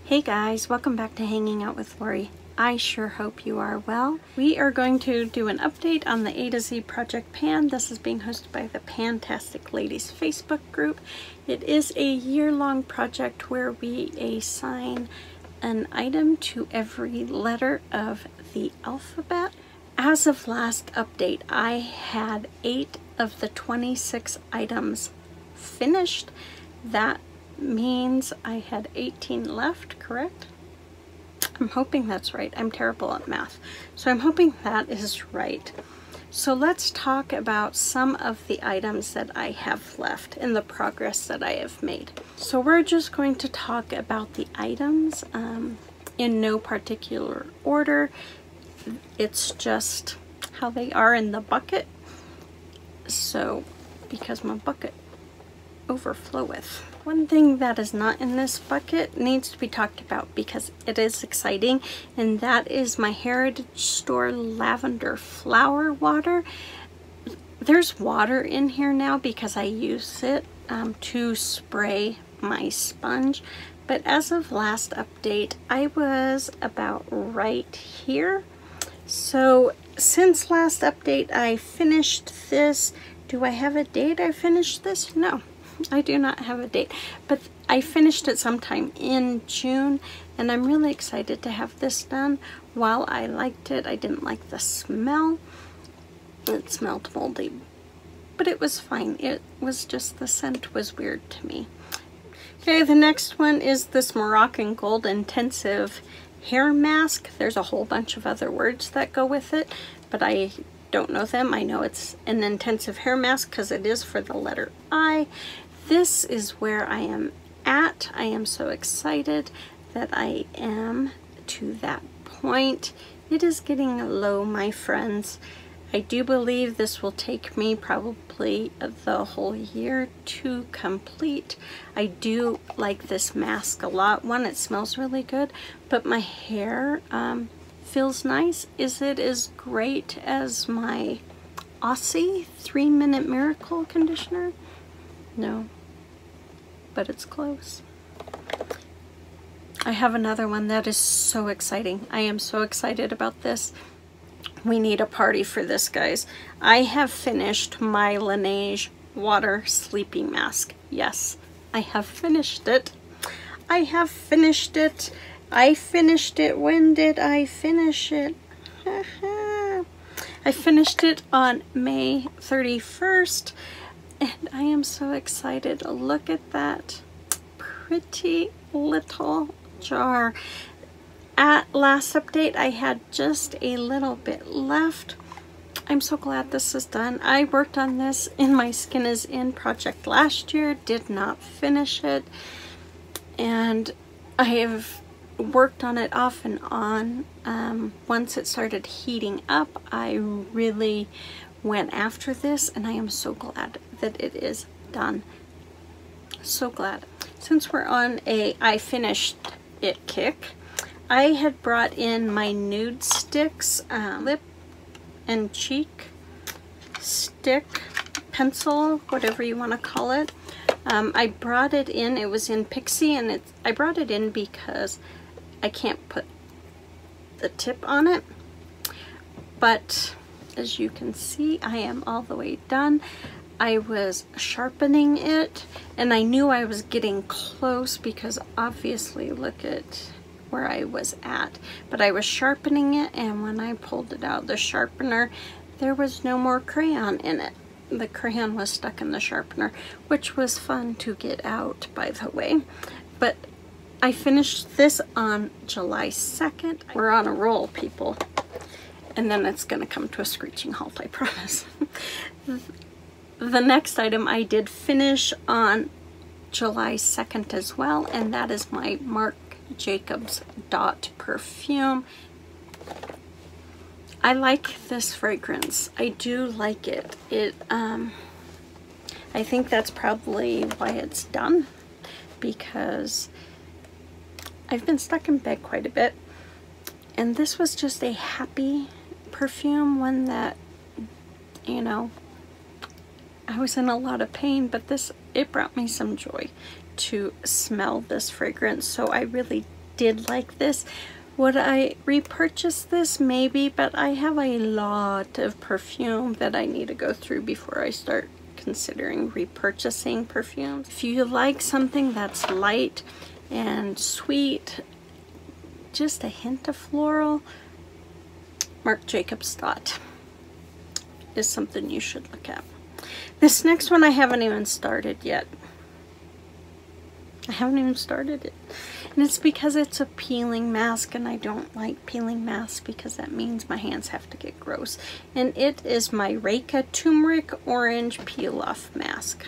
Hey guys, welcome back to Hanging Out with Lori. I sure hope you are well. We are going to do an update on the A to Z Project Pan. This is being hosted by the PANtastic Ladies Facebook group. It is a year-long project where we assign an item to every letter of the alphabet. As of last update, I had 8 of the 26 items finished. That means I had 18 left, correct? I'm hoping that's right. I'm terrible at math, so I'm hoping that is right. So let's talk about some of the items that I have left and the progress that I have made. So we're just going to talk about the items in no particular order. It's just how they are in the bucket. So because my bucket overfloweth. One thing that is not in this bucket needs to be talked about because it is exciting, and that is my Heritage Store Lavender Flower Water. There's water in here now because I use it to spray my sponge, but as of last update I was about right here. So since last update I finished this. Do I have a date I finished this? No. I do not have a date, but I finished it sometime in June, and I'm really excited to have this done. While I liked it, I didn't like the smell. It smelled moldy, but it was fine. It was just the scent was weird to me. Okay, the next one is this Moroccan Gold Intensive Hair Mask. There's a whole bunch of other words that go with it, but I don't know them. I know it's an intensive hair mask because it is for the letter I. This is where I am at. I am so excited that I am to that point. It is getting low, my friends. I do believe this will take me probably the whole year to complete. I do like this mask a lot. One, it smells really good, but my hair feels nice. Is it as great as my Aussie 3-Minute Miracle conditioner? No, but it's close. I have another one that is so exciting. I am so excited about this. We need a party for this, guys. I have finished my Laneige Water Sleeping Mask. Yes, I have finished it. I have finished it. I finished it. When did I finish it? I finished it on May 31st. And I am so excited. Look at that pretty little jar. At last update, I had just a little bit left. I'm so glad this is done. I worked on this in my Skin is In project last year, did not finish it. And I have worked on it off and on. Once it started heating up, I really went after this, and I am so glad that it is done. So glad. Since we're on a I finished it kick, I had brought in my nude sticks, lip and cheek stick, pencil, whatever you want to call it. I brought it in, it was in Pixie, and I brought it in because I can't put the tip on it, but as you can see, I am all the way done. I was sharpening it, and I knew I was getting close because obviously look at where I was at. But I was sharpening it, and when I pulled it out the sharpener, there was no more crayon in it. The crayon was stuck in the sharpener, which was fun to get out, by the way. But I finished this on July 2nd. We're on a roll, people. And then it's going to come to a screeching halt, I promise. The next item I did finish on July 2nd as well, and that is my Marc Jacobs Dot Perfume. I like this fragrance. I do like it. I think that's probably why it's done, because I've been stuck in bed quite a bit, and this was just a happy perfume, one that, you know, I was in a lot of pain, but it brought me some joy to smell this fragrance. So I really did like this. Would I repurchase this? Maybe, but I have a lot of perfume that I need to go through before I start considering repurchasing perfumes. If you like something that's light and sweet, just a hint of floral, Marc Jacobs Thought is something you should look at. This next one I haven't even started yet. I haven't even started it. And it's because it's a peeling mask, and I don't like peeling masks because that means my hands have to get gross. And it is my Reka Turmeric Orange Peel Off Mask.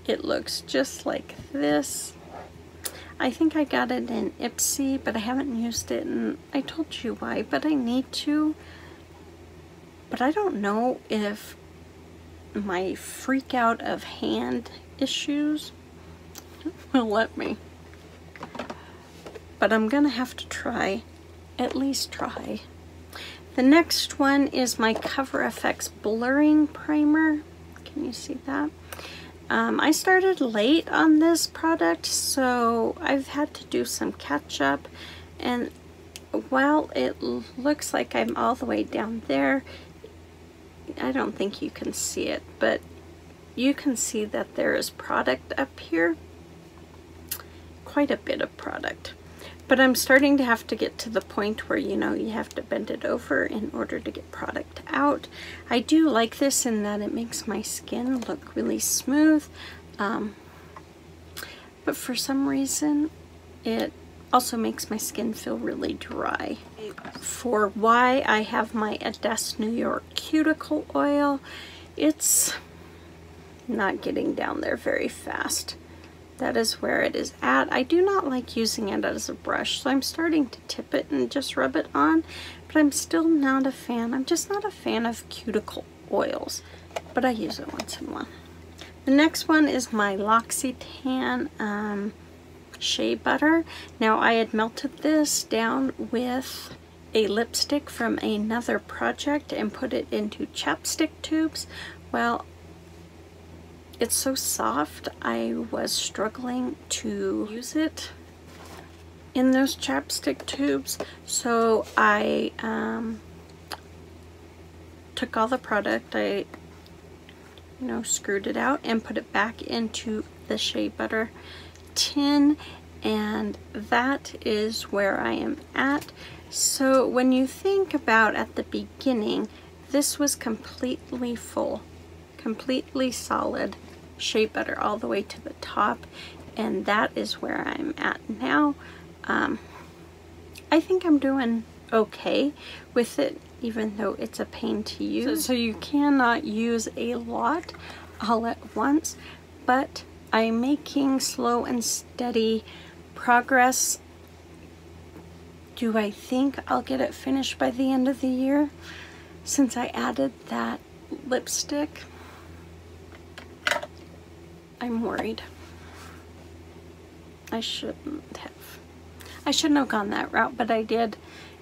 It looks just like this. I think I got it in Ipsy, but I haven't used it, and I told you why, but I need to. But I don't know if my freak out of hand issues will let me. But I'm gonna have to try, at least try. The next one is my Cover FX Blurring Primer. Can you see that? I started late on this product, so I've had to do some catch up, and while it looks like I'm all the way down there, I don't think you can see it, but you can see that there is product up here, quite a bit of product. But I'm starting to have to get to the point where, you know, you have to bend it over in order to get product out. I do like this in that it makes my skin look really smooth, but for some reason it also makes my skin feel really dry. For why I have my Ades New York cuticle oil, it's not getting down there very fast. That is where it is at. I do not like using it as a brush, so I'm starting to tip it and just rub it on, but I'm still not a fan. I'm just not a fan of cuticle oils, but I use it once in a while. The next one is my L'Occitane Shea Butter. Now, I had melted this down with a lipstick from another project and put it into chapstick tubes. Well, it's so soft, I was struggling to use it in those chapstick tubes, so I took all the product, I screwed it out and put it back into the Shea Butter tin, and that is where I am at. So when you think about at the beginning, this was completely full, completely solid shea butter all the way to the top, and that is where I'm at now. I think I'm doing okay with it, even though it's a pain to use. So you cannot use a lot all at once, but I'm making slow and steady progress. Do I think I'll get it finished by the end of the year? Since I added that lipstick, I'm worried. I shouldn't have gone that route, but I did,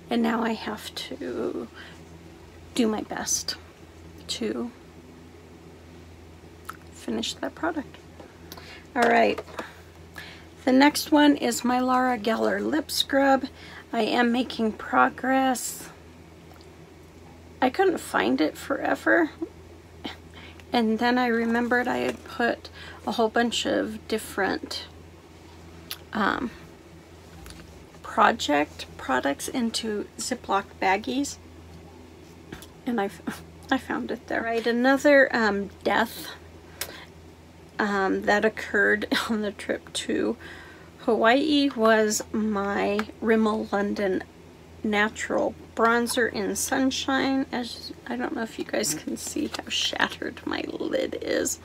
and now I have to do my best to finish that product. All right, the next one is my Laura Geller lip scrub. I am making progress. I couldn't find it forever, and then I remembered I had put a whole bunch of different project products into Ziploc baggies, and I found it there. Right, another death that occurred on the trip to Hawaii was my Rimmel London Natural Bronzer in Sunshine. As I don't know if you guys can see how shattered my lid is,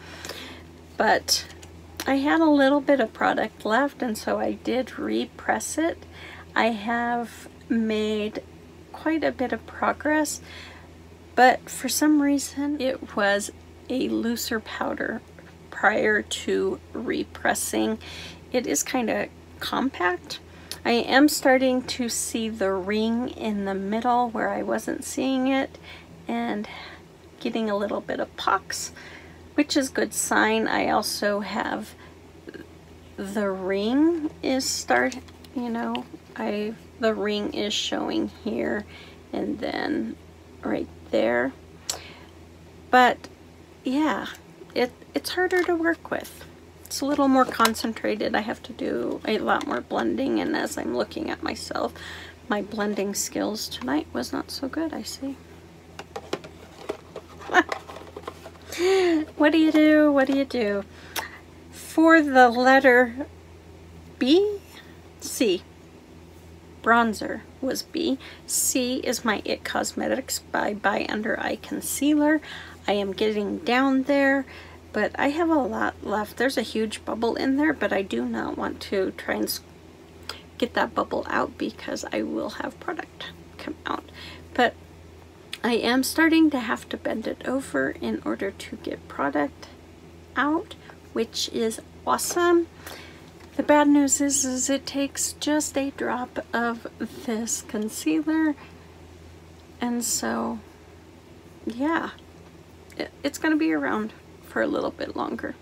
but I had a little bit of product left, and so I did repress it. I have made quite a bit of progress, but for some reason it was a looser powder prior to repressing. It is kind of compact. I am starting to see the ring in the middle where I wasn't seeing it, and getting a little bit of pox, which is a good sign. I also have the ring is the ring is showing here and then right there. But yeah, it's harder to work with. It's a little more concentrated. I have to do a lot more blending, and as I'm looking at myself, my blending skills tonight was not so good, I see. What do you do? What do you do? For the letter B, C, bronzer was B. C is my IT Cosmetics by Under Eye Concealer. I am getting down there, but I have a lot left. There's a huge bubble in there, but I do not want to try and get that bubble out because I will have product come out. But I am starting to have to bend it over in order to get product out, which is awesome. The bad news is it takes just a drop of this concealer, and so yeah, it's going to be around for a little bit longer.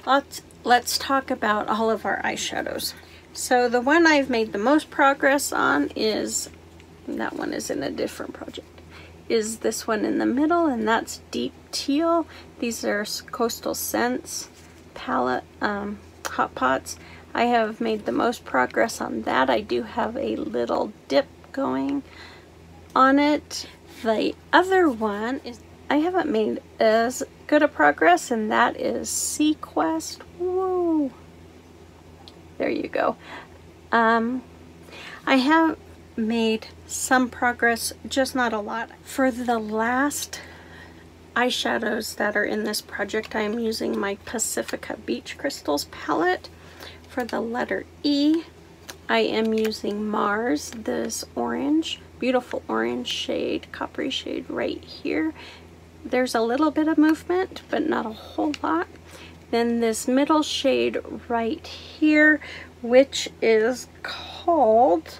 Let's talk about all of our eyeshadows. So the one I've made the most progress on is, that one is in a different project, is this one in the middle, and that's Deep Teal. These are Coastal Scents palette Hot Pots. I have made the most progress on that. I do have a little dip going on it. The other one is I haven't made as good a progress, and that is Sequest. Whoa. There you go. I have made some progress, just not a lot. For the last eyeshadows that are in this project, I am using my Pacifica Beach Crystals palette. For the letter E, I am using Mars, this orange, beautiful orange shade, coppery shade right here. There's a little bit of movement, but not a whole lot. Then this middle shade right here, which is called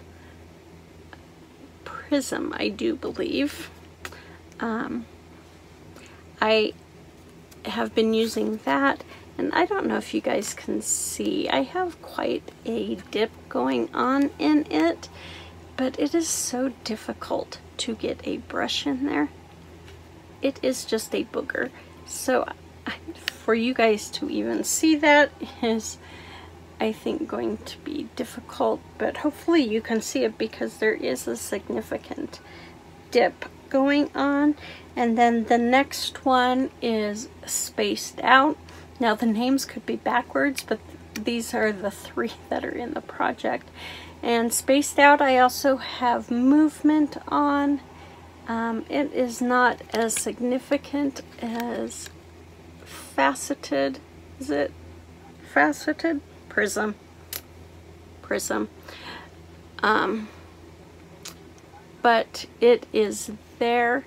Prism, I do believe. I have been using that, and I don't know if you guys can see, I have quite a dip going on in it, but it is so difficult to get a brush in there. It is just a booger. So for you guys to even see that is, I think, going to be difficult, but hopefully you can see it because there is a significant dip going on. And then the next one is Spaced Out. Now the names could be backwards, but these are the three that are in the project. And Spaced Out, I also have movement on. It is not as significant as Faceted. Is it Faceted? Prism. But it is there.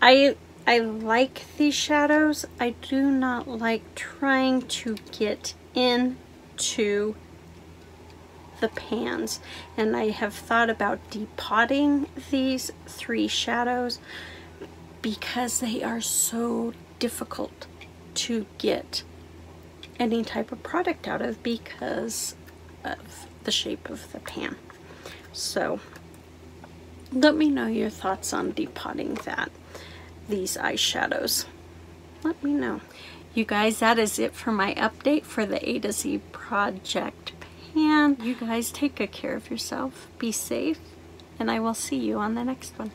I like these shadows. I do not like trying to get into the pans, and I have thought about depotting these three shadows because they are so difficult to get any type of product out of because of the shape of the pan. So let me know your thoughts on depotting these eyeshadows. Let me know. You guys, that is it for my update for the A to Z project pan. You guys take good care of yourself, be safe, and I will see you on the next one.